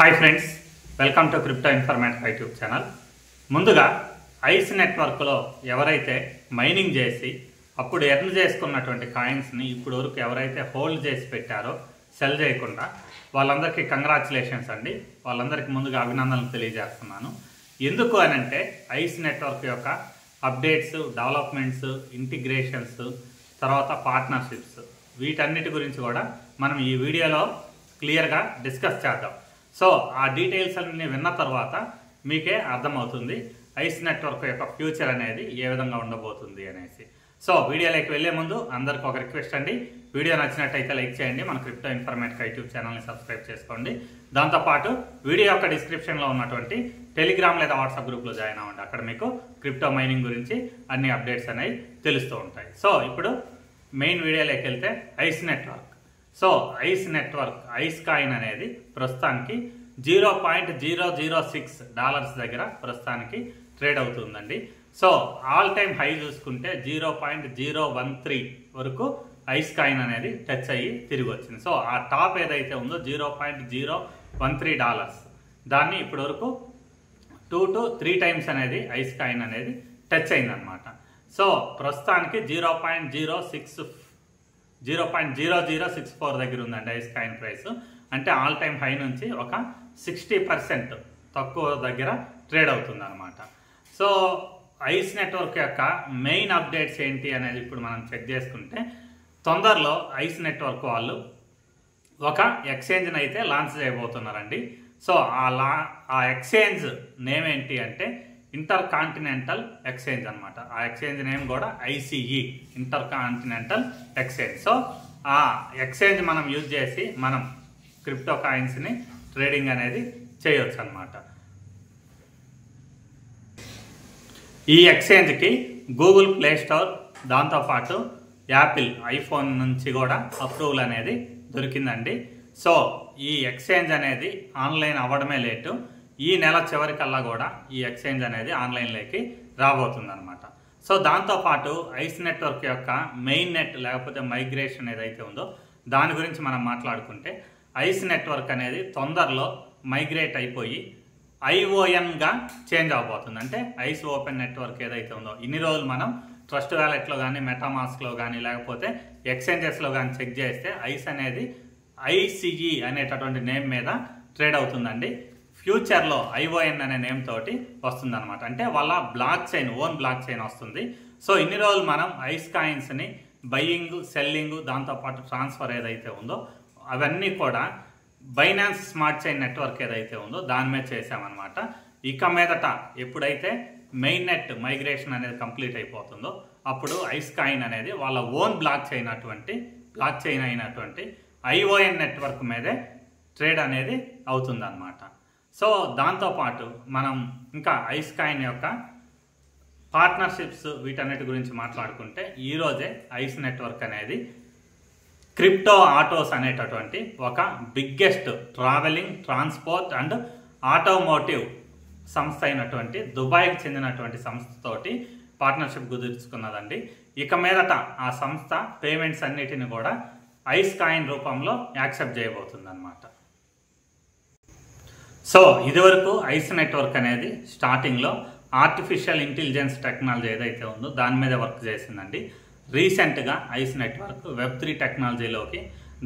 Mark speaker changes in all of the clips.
Speaker 1: Hi friends, welcome to crypto informative YouTube channel. ముందుగా ice నెట్వర్క్లో ఎవరైతే మైనింగ్ చేసి అప్పుడు ఎర్న్ చేసుకున్నటువంటి కాయిన్స్ని ఇప్పుడు వరకు ఎవరైతే హోల్డ్ చేసి పెట్టారో సెల్ చేయకుండా వాళ్ళందరికీ కంగ్రాచులేషన్స్ అండి. వాళ్ళందరికీ ముందుగా అభినందనలు తెలియజేస్తున్నాను. ఎందుకు అనంటే ఐస్ నెట్వర్క్ యొక్క అప్డేట్స్, డెవలప్మెంట్స్, ఇంటిగ్రేషన్స్, తర్వాత పార్ట్నర్షిప్స్, వీటన్నిటి గురించి కూడా మనం ఈ వీడియోలో క్లియర్గా డిస్కస్ చేద్దాం. సో ఆ డీటెయిల్స్ అన్ని విన్న తర్వాత మీకే అర్థమవుతుంది ఐస్ నెట్వర్క్ యొక్క ఫ్యూచర్ అనేది ఏ విధంగా ఉండబోతుంది అనేసి. సో వీడియోలోకి వెళ్లే ముందు అందరికి ఒక రిక్వెస్ట్ అండి, వీడియో నచ్చినట్టయితే లైక్ చేయండి, మన క్రిప్టో ఇన్ఫర్మేటివ్ యూట్యూబ్ ఛానల్ని సబ్స్క్రైబ్ చేసుకోండి. దాంతోపాటు వీడియో యొక్క డిస్క్రిప్షన్లో ఉన్నటువంటి టెలిగ్రామ్ లేదా వాట్సాప్ గ్రూప్లో జాయిన్ అవ్వండి. అక్కడ మీకు క్రిప్టో మైనింగ్ గురించి అన్ని అప్డేట్స్ అనేవి తెలుస్తూ ఉంటాయి. సో ఇప్పుడు మెయిన్ వీడియోలోకి వెళ్తే ice network. So ice network, ice coin అనేది ప్రస్తుతానికి $0.006 దగ్గర ప్రస్తుతానికి ట్రేడ్ అవుతుందండి. సో ఆల్ టైమ్ హై చూసుకుంటే 0.013 వరకు ఐస్ కాయిన్ అనేది టచ్ అయ్యి తిరిగి వచ్చింది. సో ఆ టాప్ ఏదైతే ఉందో $0.013, దాన్ని ఇప్పటి వరకు 2 to 3 టైమ్స్ అనేది ఐస్ కాయిన్ అనేది టచ్ అయిందనమాట. సో ప్రస్తుతానికి 0.0064 దగ్గర ఉందండి ఐస్ కాయిన్ ప్రైస్. అంటే ఆల్ టైమ్ హై నుంచి ఒక 60% తక్కువ దగ్గర ట్రేడ్ అవుతుంది అనమాట. సో ఐస్ నెట్వర్క్ యొక్క మెయిన్ అప్డేట్స్ ఏంటి అనేది ఇప్పుడు మనం చెక్ చేసుకుంటే, తొందరలో ఐస్ నెట్వర్క్ వాళ్ళు ఒక ఎక్స్చేంజ్ని అయితే లాంచ్ చేయబోతున్నారండి. సో ఆ ఎక్స్చేంజ్ నేమ్ ఏంటి అంటే ఇంటర్ కాంటినెంటల్ ఎక్స్చేంజ్ అనమాట. ఆ ఎక్స్చేంజ్ నేమ్ కూడా ICE, inter continental exchange. So ఆ ఎక్స్చేంజ్ మనం యూజ్ చేసి మనం క్రిప్టో కాయిన్స్ని ట్రేడింగ్ అనేది చేయొచ్చు అనమాట. ఈ ఎక్స్చేంజ్కి గూగుల్ ప్లే స్టోర్, దాంతోపాటు యాపిల్ ఐఫోన్ నుంచి కూడా అప్రూవల్ అనేది దొరికిందండి. సో ఈ ఎక్స్చేంజ్ అనేది ఆన్లైన్ అవ్వడమే లేటు, ఈ నెల చివరికల్లా కూడా ఈ ఎక్స్చేంజ్ అనేది ఆన్లైన్లోకి రాబోతుంది అనమాట. సో దాంతోపాటు ఐస్ నెట్వర్క్ యొక్క మెయిన్ నెట్ లేకపోతే మైగ్రేషన్ ఏదైతే ఉందో దాని గురించి మనం మాట్లాడుకుంటే, ఐస్ నెట్వర్క్ అనేది తొందరలో మైగ్రేట్ అయిపోయి IONగా చేంజ్ అవబోతుంది. అంటే ఐస్ ఓపెన్ నెట్వర్క్ ఏదైతే ఉందో ఇన్ని రోజులు మనం ట్రస్ట్ వ్యాలెట్లో కానీ, మెటామాస్క్లో కానీ, లేకపోతే ఎక్స్చేంజెస్లో కానీ చెక్ చేస్తే ఐస్ అనేది ICE అనేటటువంటి నేమ్ మీద ట్రేడ్ అవుతుందండి. ఫ్యూచర్లో ION అనే నేమ్ తోటి వస్తుంది అనమాట. అంటే వాళ్ళ block chain, own block chain వస్తుంది. సో ఇన్ని రోజులు మనం ఐస్ కాయిన్స్ని బయ్యింగ్, సెల్లింగ్, దాంతోపాటు ట్రాన్స్ఫర్ ఏదైతే ఉందో అవన్నీ కూడా బైనాన్స్ స్మార్ట్ చైన్ నెట్వర్క్ ఏదైతే ఉందో దాని మీద చేసామన్నమాట. ఇక మీదట ఎప్పుడైతే మెయిన్ నెట్ మైగ్రేషన్ అనేది కంప్లీట్ అయిపోతుందో అప్పుడు ఐస్ కాయిన్ అనేది వాళ్ళ ఓన్ బ్లాక్ చైన్ అయినటువంటి ION నెట్వర్క్ మీదే ట్రేడ్ అనేది అవుతుందన్నమాట. సో దాంతోపాటు మనం ఇంకా ఐస్ కాయిన్ యొక్క పార్ట్నర్షిప్స్ వీటన్నిటి గురించి మాట్లాడుకుంటే, ఈరోజే ఐస్ నెట్వర్క్ అనేది క్రిప్టో ఆటోస్ అనేటటువంటి ఒక biggest travelling, transport and automotive సంస్థ అయినటువంటి దుబాయ్కి చెందినటువంటి సంస్థతోటి పార్ట్నర్షిప్ కుదుర్చుకున్నదండి. ఇక మీదట ఆ సంస్థ పేమెంట్స్ అన్నిటిని కూడా ఐస్ కాయిన్ రూపంలో యాక్సెప్ట్ చేయబోతుంది అనమాట. సో ఇదివరకు ఐస్ నెట్వర్క్ అనేది స్టార్టింగ్లో ఆర్టిఫిషియల్ ఇంటెలిజెన్స్ టెక్నాలజీ ఏదైతే ఉందో దాని మీద వర్క్ చేసిందండి. రీసెంట్గా ఐస్ నెట్వర్క్ Web3 టెక్నాలజీలోకి,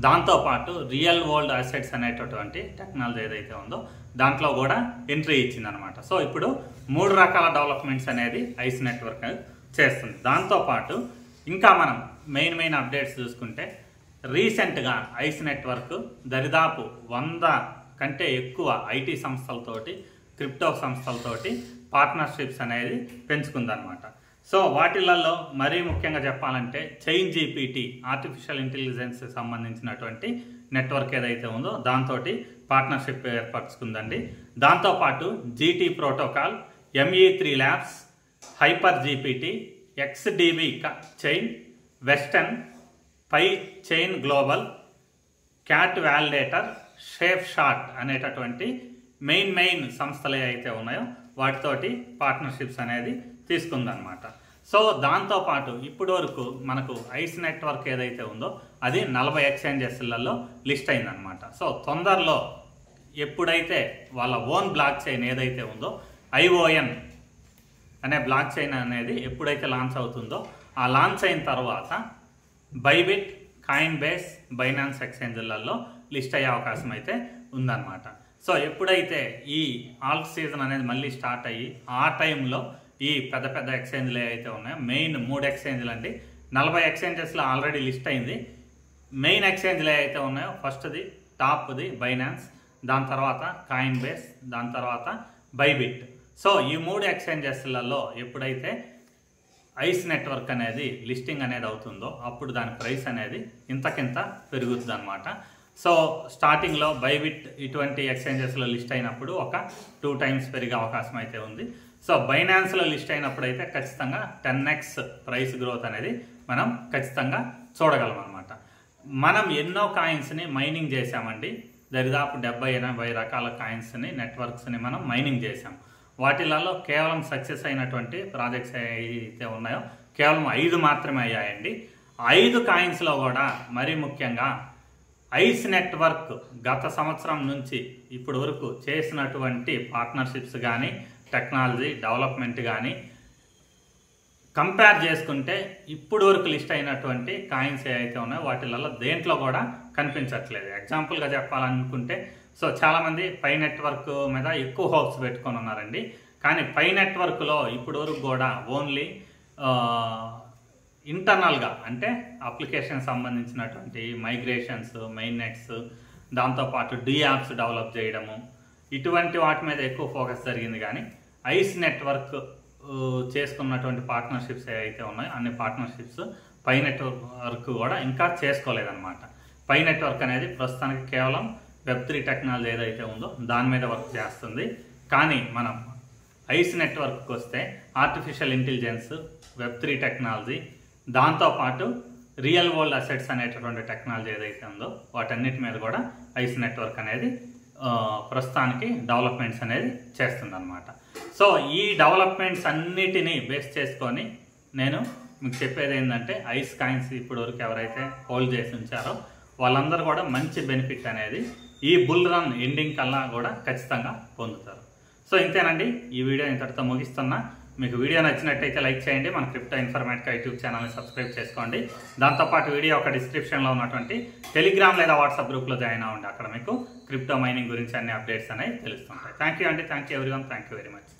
Speaker 1: దాంతోపాటు రియల్ వరల్డ్ అసెట్స్ అనేటటువంటి టెక్నాలజీ ఏదైతే ఉందో దాంట్లో కూడా ఎంట్రీ ఇచ్చిందనమాట. సో ఇప్పుడు 3 రకాల డెవలప్మెంట్స్ అనేది ఐస్ నెట్వర్క్ చేస్తుంది. దాంతోపాటు ఇంకా మనం మెయిన్ అప్డేట్స్ చూసుకుంటే, రీసెంట్గా ఐస్ నెట్వర్క్ దరిదాపు 100 కంటే ఎక్కువ ఐటీ సంస్థలతోటి, క్రిప్టో సంస్థలతోటి పార్ట్నర్షిప్స్ అనేది పెంచుకుందనమాట. సో వాటిలలో మరీ ముఖ్యంగా చెప్పాలంటే చైన్ GPT, ఆర్టిఫిషియల్ ఇంటెలిజెన్స్ సంబంధించినటువంటి నెట్వర్క్ ఏదైతే ఉందో దాంతో పార్ట్నర్షిప్ ఏర్పరచుకుందండి. దాంతోపాటు GT protocol, ME3 labs, hyper GPT, XDB chain, western, pi chain global, cat validator, shape shot అనేటటువంటి మెయిన్ సంస్థలు అయితే ఉన్నాయో వాటితోటి పార్ట్నర్షిప్స్ అనేది తీసుకుందనమాట. సో దాంతోపాటు ఇప్పటి వరకు మనకు ఐస్ నెట్వర్క్ ఏదైతే ఉందో అది 40 ఎక్స్చేంజెస్లలో లిస్ట్ అయిందనమాట. సో తొందరలో ఎప్పుడైతే వాళ్ళ ఓన్ బ్లాక్ చైన్ ఏదైతే ఉందో ION అనే బ్లాక్ చైన్ అనేది ఎప్పుడైతే లాంచ్ అవుతుందో ఆ లాంచ్ అయిన తర్వాత బైబిట్, కాయిన్ బేస్, బైనాన్స్ ఎక్స్చేంజ్లలో లిస్ట్ అయ్యే అవకాశం అయితే ఉందన్నమాట. సో ఎప్పుడైతే ఈ ఆల్ట్ సీజన్ అనేది మళ్ళీ స్టార్ట్ అయ్యి ఆ టైంలో ఈ పెద్ద పెద్ద ఎక్స్చేంజ్లు ఏవైతే ఉన్నాయో మెయిన్ 3 ఎక్స్చేంజ్లు అండి, 40 ఎక్స్చేంజెస్లో ఆల్రెడీ లిస్ట్ అయింది. మెయిన్ ఎక్స్చేంజ్లు ఏవైతే ఉన్నాయో ఫస్ట్ది టాప్ది బైనాన్స్, దాని తర్వాత కాయిన్ బేస్, దాని తర్వాత బైబిట్. సో ఈ 3 ఎక్స్చేంజెస్లలో ఎప్పుడైతే ఐస్ నెట్వర్క్ అనేది లిస్టింగ్ అనేది అవుతుందో అప్పుడు దాని ప్రైస్ అనేది ఇంతకింత పెరుగుతుంది అనమాట. సో స్టార్టింగ్లో బైబిట్ ఇటువంటి ఎక్స్చేంజెస్లో లిస్ట్ అయినప్పుడు ఒక 2 times పెరిగే అవకాశం అయితే ఉంది. సో బైనాన్స్లో లిస్ట్ అయినప్పుడు అయితే ఖచ్చితంగా 10x ప్రైస్ గ్రోత్ అనేది మనం ఖచ్చితంగా చూడగలం అనమాట. మనం ఎన్నో కాయిన్స్ని మైనింగ్ చేసామండి, దరిదాపు 70-80 రకాల కాయిన్స్ని, నెట్వర్క్స్ని మనం మైనింగ్ చేసాం. వాటిలలో కేవలం సక్సెస్ అయినటువంటి ప్రాజెక్ట్స్ అయితే ఉన్నాయో కేవలం 5 మాత్రమే అయ్యాయండి. 5 కాయిన్స్లో కూడా మరీ ముఖ్యంగా ఐస్ నెట్వర్క్ గత సంవత్సరం నుంచి ఇప్పటి వరకు చేసినటువంటి పార్ట్నర్షిప్స్ కానీ టెక్నాలజీ డెవలప్మెంట్ కానీ కంపేర్ చేసుకుంటే ఇప్పుడు వరకు లిస్ట్ అయినటువంటి కాయిన్స్ ఏవైతే ఉన్నాయో వాటిలలో దేంట్లో కూడా కనిపించట్లేదు. ఎగ్జాంపుల్గా చెప్పాలనుకుంటే సో చాలామంది పై నెట్వర్క్ మీద ఎక్కువ హోప్స్ పెట్టుకొని ఉన్నారండి. కానీ పై నెట్వర్క్లో ఇప్పుడు వరకు కూడా ఓన్లీ ఇంటర్నల్గా అంటే అప్లికేషన్ సంబంధించినటువంటి మైగ్రేషన్స్, మెయిన్ నెట్స్, దాంతోపాటు యాప్స్ డెవలప్ చేయడము ఇటువంటి వాటి మీద ఎక్కువ ఫోకస్ జరిగింది. కానీ ఐస్ నెట్వర్క్ చేసుకున్నటువంటి పార్ట్నర్షిప్స్ ఏవైతే ఉన్నాయో అన్ని పార్ట్నర్షిప్స్ పై నెట్వర్క్ కూడా ఇంకా చేసుకోలేదన్నమాట. పై నెట్వర్క్ అనేది ప్రస్తుతానికి కేవలం Web3 టెక్నాలజీ ఏదైతే ఉందో దాని మీద వర్క్ చేస్తుంది. కానీ మనం ఐస్ నెట్వర్క్కి వస్తే ఆర్టిఫిషియల్ ఇంటెలిజెన్స్, Web3 టెక్నాలజీ, దాంతోపాటు రియల్ వరల్డ్ అసెట్స్ అనేటటువంటి టెక్నాలజీ ఏదైతే ఉందో వాటన్నిటి మీద కూడా ఐస్ నెట్వర్క్ అనేది ప్రస్తుతానికి డెవలప్మెంట్స్ అనేది చేస్తుంది అనమాట. సో ఈ డెవలప్మెంట్స్ అన్నిటినీ బేస్ చేసుకొని నేను మీకు చెప్పేది ఏంటంటే ఐస్ కాయిన్స్ ఇప్పుడు వరకు ఎవరైతే హోల్డ్ చేసి ఉంచారో వాళ్ళందరూ కూడా మంచి బెనిఫిట్ అనేది ఈ బుల్ రన్ ఎండింగ్ కల్లా కూడా ఖచ్చితంగా పొందుతారు. సో ఇంతేనండి, ఈ వీడియో ఇంతటితో ముగిస్తున్నా. మీకు వీడియో నచ్చినట్టయితే లైక్ చేయండి, మన క్రిప్టో ఇన్ఫర్మేటికా యూట్యూబ్ ఛానల్ని సబ్స్క్రైబ్ చేసుకోండి. దాంతోపాటు వీడియో ఒక డిస్క్రిప్షన్లో ఉన్నటువంటి టెలిగ్రామ్ లేదా వాట్సాప్ గ్రూప్లో జాయిన్ అవ్వండి. అక్కడ మీకు క్రిప్టో మైనింగ్ గురించి అన్ని అప్డేట్స్ అనేవి తెలుస్తుంటాయి. థ్యాంక్ యూ అండి, thank you everyone, thank you very much.